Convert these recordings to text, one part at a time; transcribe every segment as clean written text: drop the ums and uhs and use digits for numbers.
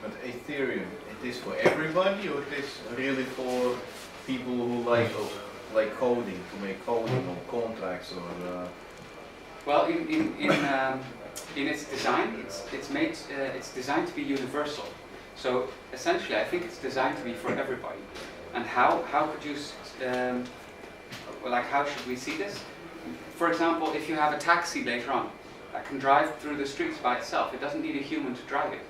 But Ethereum, it is for everybody, or it is really for people who like coding, to make coding or contracts or? Well, in its design, it's designed to be universal. So essentially, I think it's designed to be for everybody. And how could you how should we see this? For example, if you have a taxi later on that can drive through the streets by itself, it doesn't need a human to drive it.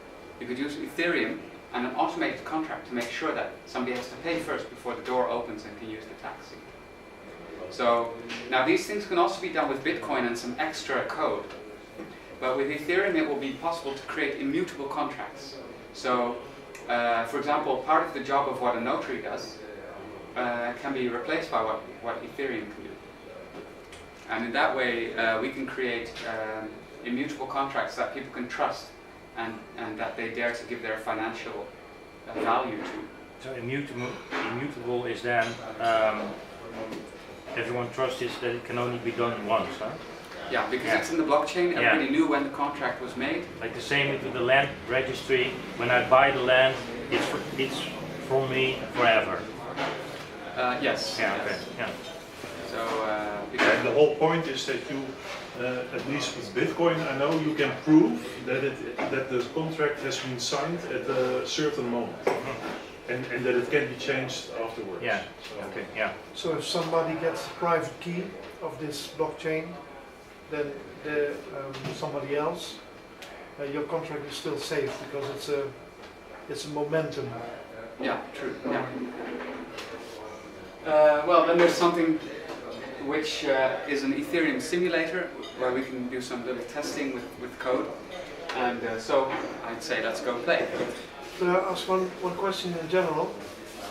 You could use Ethereum and an automated contract to make sure that somebody has to pay first before the door opens and can use the taxi. So now these things can also be done with Bitcoin and some extra code. But with Ethereum it will be possible to create immutable contracts. So for example, part of the job of what a notary does can be replaced by what Ethereum can do. And in that way we can create immutable contracts that people can trust and that they dare to give their financial value to. So immutable is then everyone trusts is that it can only be done once, huh? Yeah, because it's in the blockchain, everybody knew when the contract was made. Like the same with the land registry, when I buy the land, it's from me forever. Yes. Yeah, okay. Yeah. So, and the whole point is that you, at least with Bitcoin, I know you can prove that the contract has been signed at a certain moment, and that it can be changed afterwards. Yeah. So, okay. Yeah. So if somebody gets a private key of this blockchain, then somebody else, your contract is still safe because it's a momentum. Yeah, true. Yeah. Well, then there's something which is an Ethereum simulator where we can do some little testing with code. And so I'd say let's go play. Could I ask one question in general?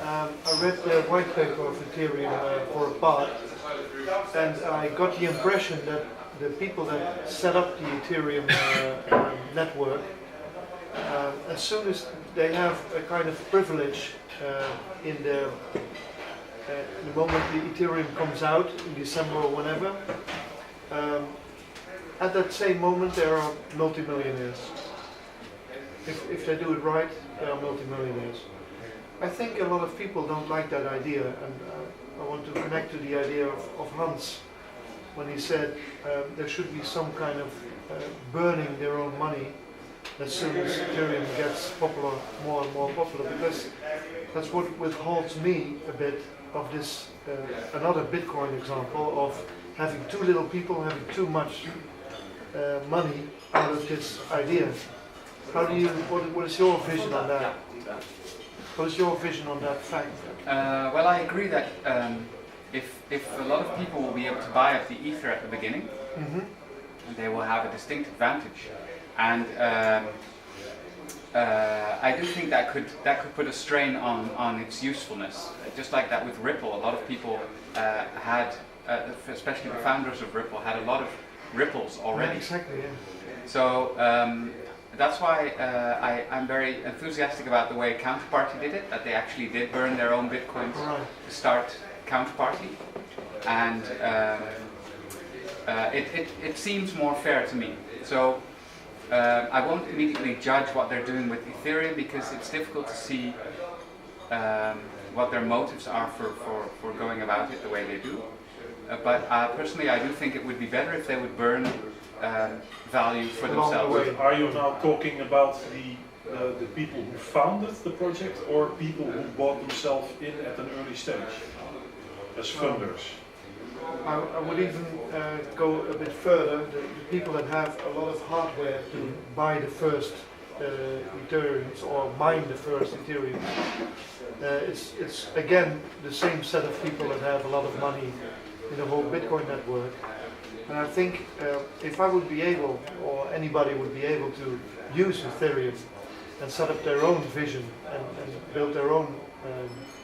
I read the white paper of Ethereum for a part, and I got the impression that the people that set up the Ethereum network, as soon as they have a kind of privilege in the moment the Ethereum comes out in December or whenever, at that same moment they are multimillionaires. If they do it right, they are multimillionaires. I think a lot of people don't like that idea, and I want to connect to the idea of Hans when he said there should be some kind of burning their own money as soon as Ethereum gets popular, more and more popular, because that's what withholds me a bit of this another Bitcoin example of having too little people having too much money out of this idea. How do you? What is your vision on that? What is your vision on that fact? Well, I agree that if a lot of people will be able to buy up the ether at the beginning, they will have a distinct advantage, and I do think that could put a strain on its usefulness. Just like that with Ripple, a lot of people had, especially the founders of Ripple, had a lot of ripples already. Yeah, exactly. Yeah. So that's why I'm very enthusiastic about the way Counterparty did it, that they actually did burn their own bitcoins to start Counterparty, and it seems more fair to me. So I won't immediately judge what they're doing with Ethereum because it's difficult to see what their motives are for going about it the way they do. But personally, I do think it would be better if they would burn value for themselves. Are you now talking about the people who founded the project, or people who bought themselves in at an early stage as funders? I would even go a bit further. The people that have a lot of hardware to buy the first Ethereums or mine the first Ethereum. It's again the same set of people that have a lot of money in the whole Bitcoin network. And I think if I would be able, or anybody would be able to use Ethereum and set up their own vision and build their own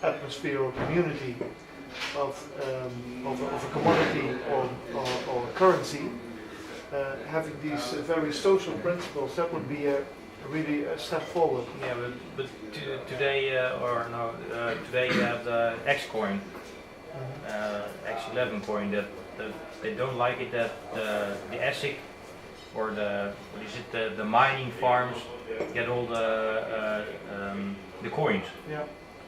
atmosphere or community of a commodity or currency, having these very social principles, that would be really a step forward. Yeah, but today today you have the X coin, X11 coin that they don't like it that the ASIC or what is it, the mining farms get all the coins. Yeah.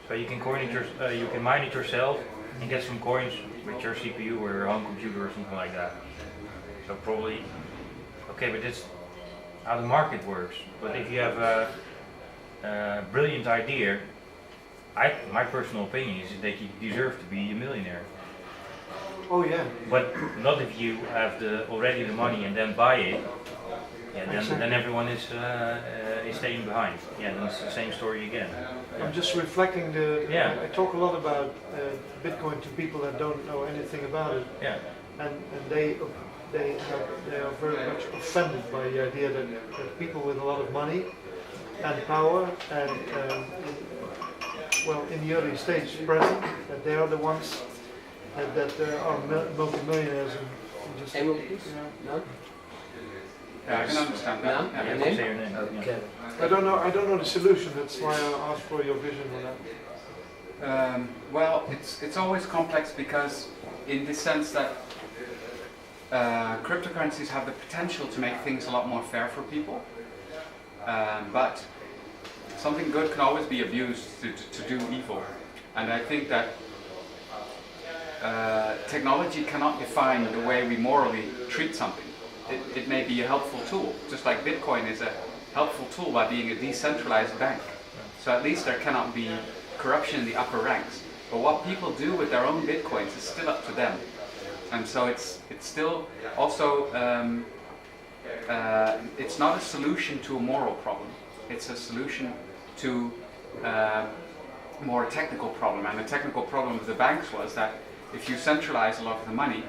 So you can you can mine it yourself and get some coins with your CPU or your home computer or something like that. So probably, okay, but that's how the market works. But if you have a brilliant idea, my personal opinion is that you deserve to be a millionaire. Oh yeah. But not if you have already the money and then buy it. Yeah, then everyone is staying behind. Yeah, then it's the same story again. Yeah. I'm just reflecting Yeah. I talk a lot about Bitcoin to people that don't know anything about it, Yeah. and they are very much offended by the idea that people with a lot of money and power and well, in the early stage present, that they are the ones that are multimillionaires and just, Able, please? you know. No? Yeah, I can understand that. No? Yeah. You have to say your name. Yeah. Okay. I don't know the solution. That's why I asked for your vision on that. Well, it's always complex because in the sense that cryptocurrencies have the potential to make things a lot more fair for people, but something good can always be abused to do evil. And I think that technology cannot define the way we morally treat something. It may be a helpful tool, just like Bitcoin is a helpful tool by being a decentralized bank. So at least there cannot be corruption in the upper ranks. But what people do with their own Bitcoins is still up to them. And so it's still also, it's not a solution to a moral problem. It's a solution to more technical problem. And the technical problem of the banks was that if you centralize a lot of the money,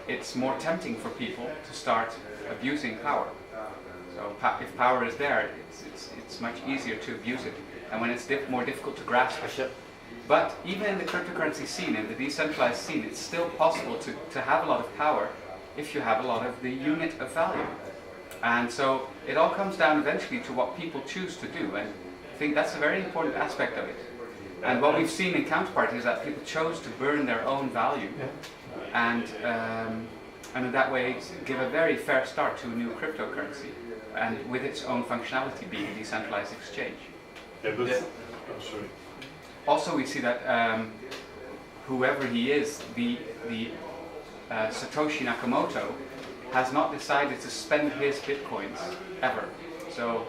it's more tempting for people to start abusing power. So if power is there, it's much easier to abuse it. And when it's more difficult to grasp it. But even in the cryptocurrency scene, in the decentralized scene, it's still possible to have a lot of power if you have a lot of the unit of value. And so it all comes down eventually to what people choose to do. And I think that's a very important aspect of it. And what we've seen in Counterparty is that people chose to burn their own value. And in that way give a very fair start to a new cryptocurrency, and with its own functionality being a decentralized exchange. Yeah, but sorry. Also, we see that whoever he is, the Satoshi Nakamoto, has not decided to spend his bitcoins ever. So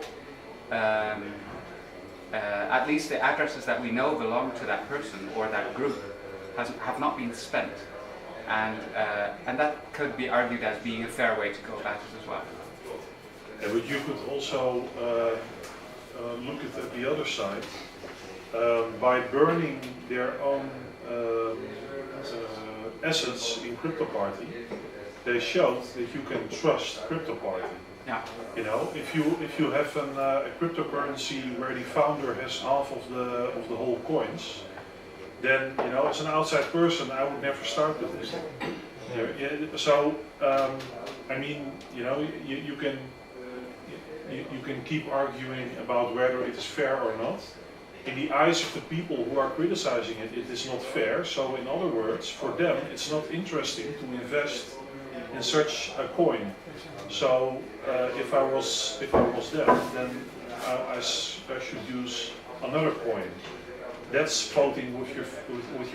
at least the addresses that we know belong to that person or that group have not been spent. And that could be argued as being a fair way to go about it as well. Yeah, but you could also look at the other side. By burning their own assets in CryptoParty, they showed that you can trust CryptoParty. Yeah. You know, if you have a cryptocurrency where the founder has half of the whole coins, then, you know, as an outside person, I would never start with this. Yeah, so, I mean, you know, you can keep arguing about whether it is fair or not. In the eyes of the people who are criticizing it, it is not fair. So, in other words, for them, it's not interesting to invest in such a coin. So, if I was them, then I should use another coin. That's voting with your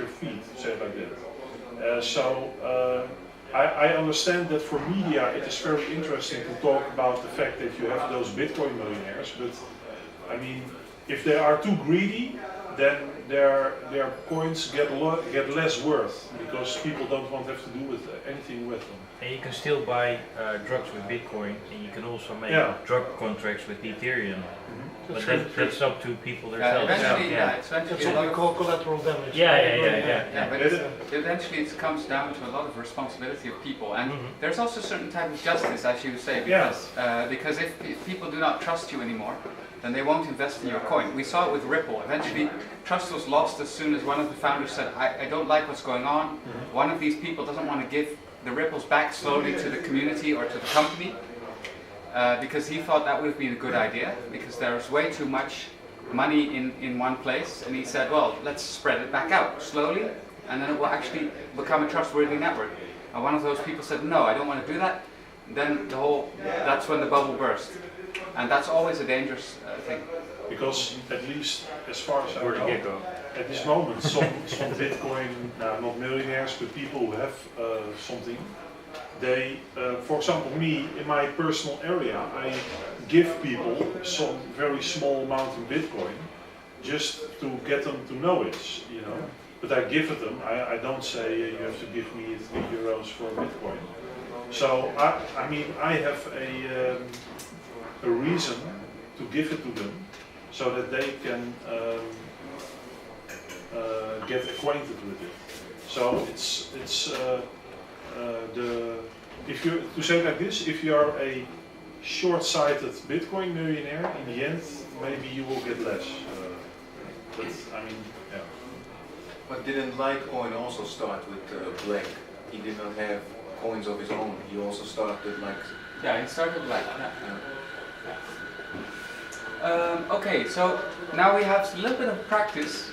feet, say it like that. I understand that for media it is very interesting to talk about the fact that you have those Bitcoin millionaires, but I mean, if they are too greedy, then their coins get less worth because people don't want to have to do with anything with them. And you can still buy drugs with Bitcoin, and you can also make drug contracts with Ethereum. But that's up to people themselves. Eventually, That's what we call collateral damage. Yeah, but eventually it comes down to a lot of responsibility of people, and there's also a certain type of justice, as you say, because if people do not trust you anymore, then they won't invest in your coin. We saw it with Ripple. Eventually, trust was lost as soon as one of the founders said, I don't like what's going on. One of these people doesn't want to give the Ripples back slowly to the community or to the company. Because he thought that would have been a good idea, because there was way too much money in one place, and he said, well, let's spread it back out slowly, and then it will actually become a trustworthy network. And one of those people said, no, I don't want to do that. then that's when the bubble burst. And that's always a dangerous thing. Because at least as far as I Or the know, gecko. at this moment, some Bitcoin, not millionaires, but people who have something, they, for example, me in my personal area, I give people some very small amount in Bitcoin just to get them to know it, you know. But I give it them. I don't say you have to give me €3 for Bitcoin. So I mean, I have a reason to give it to them, so that they can get acquainted with it. So it's if you to say it like this, if you are a short-sighted Bitcoin millionaire, in the end maybe you will get less. But I mean, yeah. But didn't Litecoin also start with black? He did not have coins of his own. He also started like. Yeah, it started like that. Okay, so now we have a little bit of practice.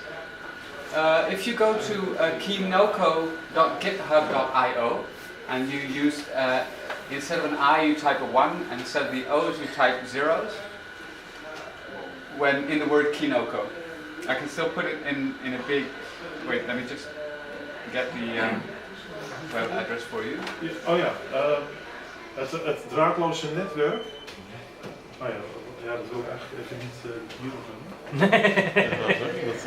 If you go to kinoko.github.io and you use, instead of an I you type a 1 and instead of the O's you type zeros, when in the word Kinoko. I can still put it in a big, wait, let me just get the web address for you. Oh ja, het draadloze netwerk. Oh ja, dat wil ik eigenlijk even niet nieuw doen. Nee. Dat